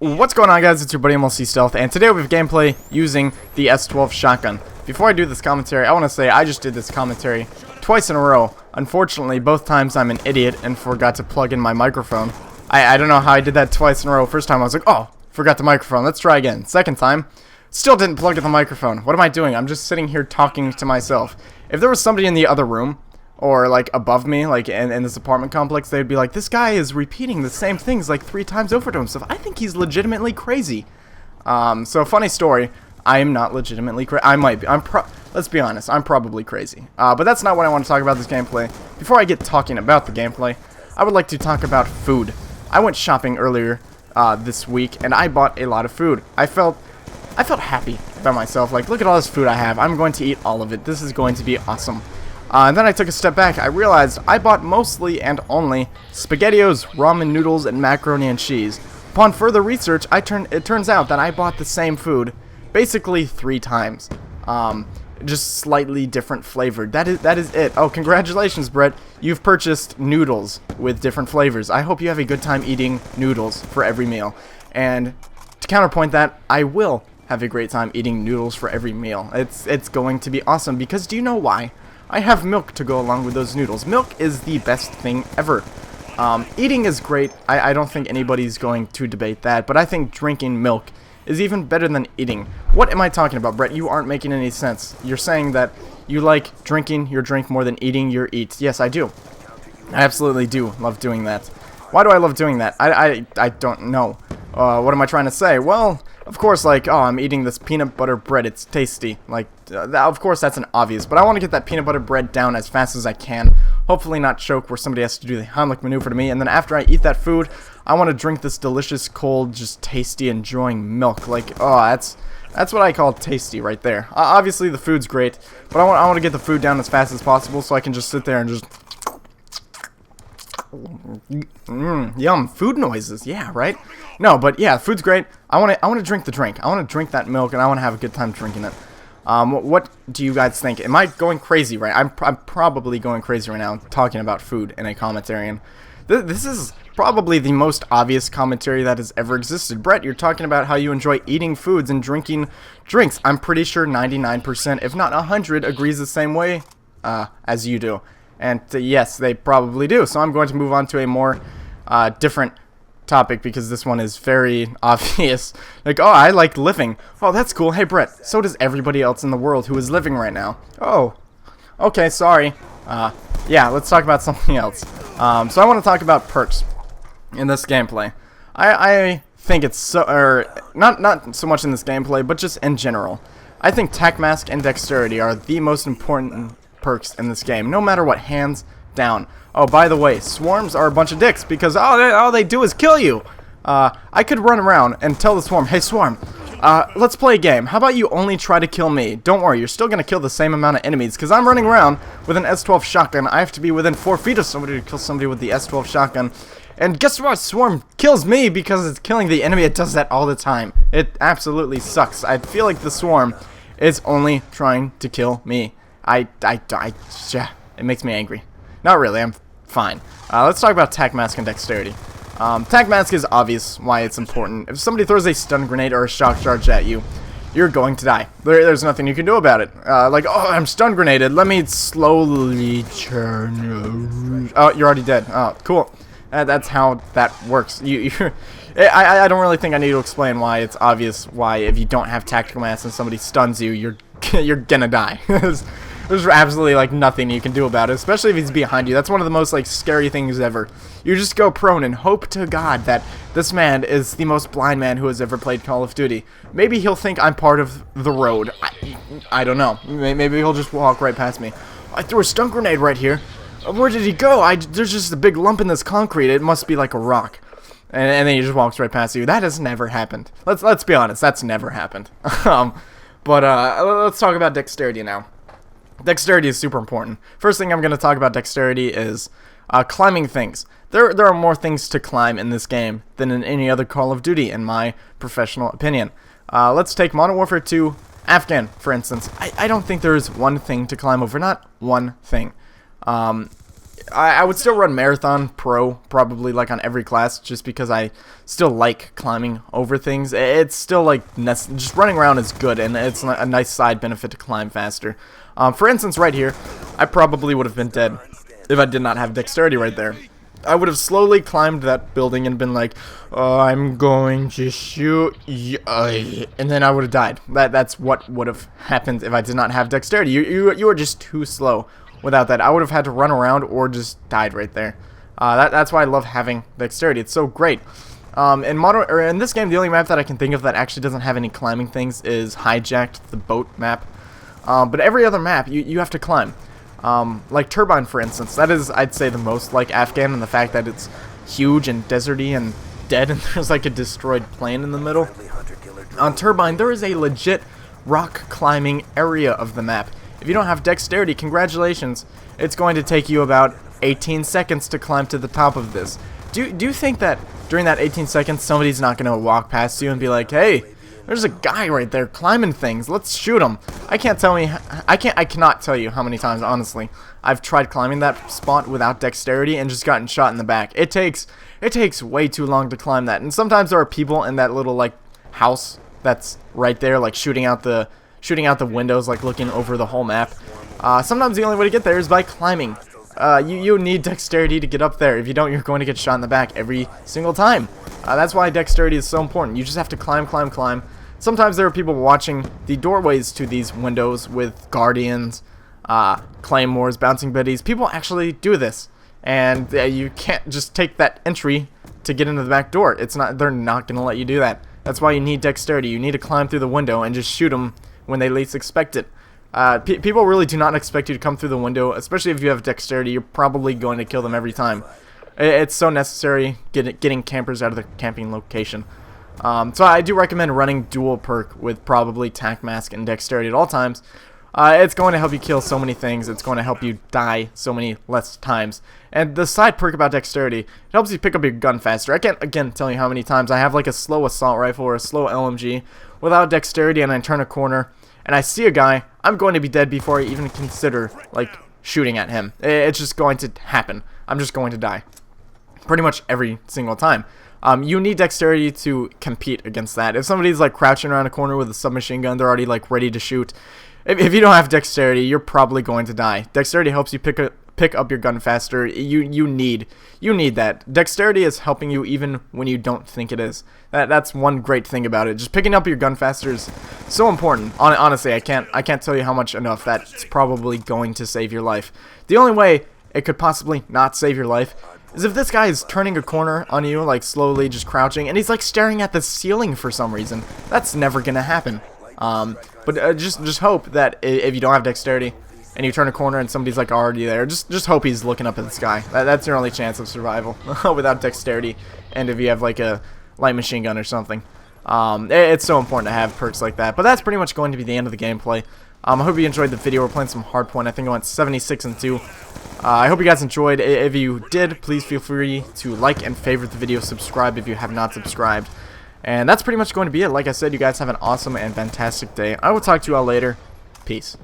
What's going on, guys? It's your buddy MLC Stealth, and today we have gameplay using the S12 shotgun. Before I do this commentary, I want to say I just did this commentary twice in a row. Unfortunately, both times I'm an idiot and forgot to plug in my microphone. I don't know how I did that twice in a row. First time I was like, oh, forgot the microphone. Let's try again. Second time, still didn't plug in the microphone. What am I doing? I'm just sitting here talking to myself. If there was somebody in the other room, or like above me, like in this apartment complex, they'd be like, this guy is repeating the same things like 3 times over to himself. I think he's legitimately crazy. So funny story, I am not legitimately crazy. I might be. Let's be honest, I'm probably crazy. But that's not what I want to talk about this gameplay. Before I get talking about the gameplay, I would like to talk about food. I went shopping earlier this week, and I bought a lot of food. I felt happy about myself. Like, look at all this food I have. I'm going to eat all of it. This is going to be awesome. And then I took a step back. I realized I bought mostly and only SpaghettiOs, ramen noodles, and macaroni and cheese. Upon further research, it turns out that I bought the same food basically 3 times. Just slightly different flavored. That is it. Oh, congratulations, Brett. You've purchased noodles with different flavors. I hope you have a good time eating noodles for every meal. And to counterpoint that, I will have a great time eating noodles for every meal. It's going to be awesome, because do you know why? I have milk to go along with those noodles. Milk is the best thing ever. Eating is great. I don't think anybody's going to debate that, but I think drinking milk is even better than eating. What am I talking about, Brett? You aren't making any sense. You're saying that you like drinking your drink more than eating your eat. Yes, I do. I absolutely do love doing that. Why do I love doing that? I don't know. What am I trying to say? Well, of course, like, oh, I'm eating this peanut butter bread. It's tasty. Like, of course, that's an obvious. But I want to get that peanut butter bread down as fast as I can. Hopefully not choke where somebody has to do the Heimlich maneuver to me. And then after I eat that food, I want to drink this delicious, cold, just tasty, enjoying milk. Like, oh, that's what I call tasty right there. Obviously, the food's great. But I want to get the food down as fast as possible so I can just sit there and just... yum, food noises. Yeah, right? No, but yeah, food's great. I want to drink the drink. I want to drink that milk, and I want to have a good time drinking it. What do you guys think? Am I going crazy right? I'm probably going crazy right now talking about food in a commentary, and this is probably the most obvious commentary that has ever existed. Brett, you're talking about how you enjoy eating foods and drinking drinks. I'm pretty sure 99%, if not 100, agrees the same way as you do. And yes, they probably do. So I'm going to move on to a more different topic, because this one is very obvious. Like, oh, I like living. Oh, that's cool. Hey, Brett, so does everybody else in the world who is living right now. Oh, okay, sorry. Yeah, let's talk about something else. So I want to talk about perks in this gameplay. I think it's so, or not so much in this gameplay, but just in general. I think Tac Mask and Dexterity are the most important perks in this game, no matter what, hands down. Oh, by the way, swarms are a bunch of dicks, because all they do is kill you. I could run around and tell the swarm, hey swarm, let's play a game. How about you only try to kill me? Don't worry, you're still gonna kill the same amount of enemies, because I'm running around with an S12 shotgun. I have to be within 4 feet of somebody to kill somebody with the S12 shotgun. And guess what? Swarm kills me because it's killing the enemy. It does that all the time. It absolutely sucks. I feel like the swarm is only trying to kill me. Yeah, it makes me angry. Not really, I'm fine. Let's talk about Tac Mask and Dexterity. Tac Mask is obvious why it's important. If somebody throws a stun grenade or a shock charge at you, you're going to die. There's nothing you can do about it. Like, oh, I'm stun grenaded. Let me slowly turn. Oh, you're already dead. Oh, cool. That's how that works. I don't really think I need to explain why it's obvious why if you don't have Tactical Mask and somebody stuns you, you're gonna die. There's absolutely like nothing you can do about it, especially if he's behind you. That's one of the most like scary things ever. You just go prone and hope to God that this man is the most blind man who has ever played Call of Duty. Maybe he'll think I'm part of the road. I don't know. Maybe he'll just walk right past me. I threw a stun grenade right here. Where did he go? There's just a big lump in this concrete. It must be like a rock. And then he just walks right past you. That has never happened. Let's be honest. That's never happened. But let's talk about Dexterity now. Dexterity is super important. First thing I'm going to talk about Dexterity is climbing things. There are more things to climb in this game than in any other Call of Duty, in my professional opinion. Let's take Modern Warfare 2 Afghan, for instance. I don't think there is one thing to climb over. Not one thing. I would still run Marathon Pro, probably, like, on every class, just because I still like climbing over things. It's still, like, just running around is good, and it's a nice side benefit to climb faster. For instance, right here, I probably would have been dead if I did not have dexterity right there. I would have slowly climbed that building and been like, oh, I'm going to shoot you, and then I would have died. That's what would have happened if I did not have dexterity. You were just too slow without that. I would have had to run around or just died right there. That's why I love having dexterity. It's so great. In this game, the only map that I can think of that actually doesn't have any climbing things is Hijacked, the boat map. But every other map, you have to climb. Like Turbine, for instance, that is, I'd say, the most like Afghan, and the fact that it's huge and deserty and dead, and there's like a destroyed plane in the middle. On Turbine, there is a legit rock climbing area of the map. If you don't have dexterity, congratulations. It's going to take you about 18 seconds to climb to the top of this. Do you think that during that 18 seconds, somebody's not going to walk past you and be like, hey, there's a guy right there climbing things. Let's shoot him. I cannot tell you how many times, honestly, I've tried climbing that spot without dexterity and just gotten shot in the back. It takes way too long to climb that. And sometimes there are people in that little like house that's right there, like shooting out the windows, like looking over the whole map. Sometimes the only way to get there is by climbing. You need dexterity to get up there. If you don't, you're going to get shot in the back every single time. That's why dexterity is so important. You just have to climb, climb, climb. Sometimes there are people watching the doorways to these windows with guardians, claymores, bouncing biddies. People actually do this, and you can't just take that entry to get into the back door. They're not going to let you do that. That's why you need dexterity. You need to climb through the window and just shoot them when they least expect it. People really do not expect you to come through the window, especially if you have dexterity. You're probably going to kill them every time. It's so necessary getting campers out of the camping location. So I do recommend running dual perk with probably tac mask and dexterity at all times. It's going to help you kill so many things. It's going to help you die so many less times. And the side perk about dexterity, it helps you pick up your gun faster. I can't, again, tell you how many times I have like a slow assault rifle or a slow LMG without dexterity, and I turn a corner and I see a guy, I'm going to be dead before I even consider like shooting at him. It's just going to happen. I'm just going to die. Pretty much every single time. You need dexterity to compete against that. If somebody's like crouching around a corner with a submachine gun, they're already like ready to shoot. If you don't have dexterity, you're probably going to die. Dexterity helps you pick up your gun faster. You need that. Dexterity is helping you even when you don't think it is. That's one great thing about it. Just picking up your gun faster is so important. Honestly, I can't tell you how much enough that's probably going to save your life. The only way it could possibly not save your life is if this guy is turning a corner on you, like slowly just crouching, and he's like staring at the ceiling for some reason. That's never gonna happen. But just hope that if you don't have dexterity and you turn a corner and somebody's like already there, just hope he's looking up at the sky. That's your only chance of survival without dexterity. And if you have like a light machine gun or something, it's so important to have perks like that. But that's pretty much going to be the end of the gameplay. I hope you enjoyed the video. We're playing some Hardpoint. I think I went 76-2. I hope you guys enjoyed. If you did, please feel free to like and favorite the video, subscribe if you have not subscribed. And that's pretty much going to be it. Like I said, you guys have an awesome and fantastic day. I will talk to you all later. Peace.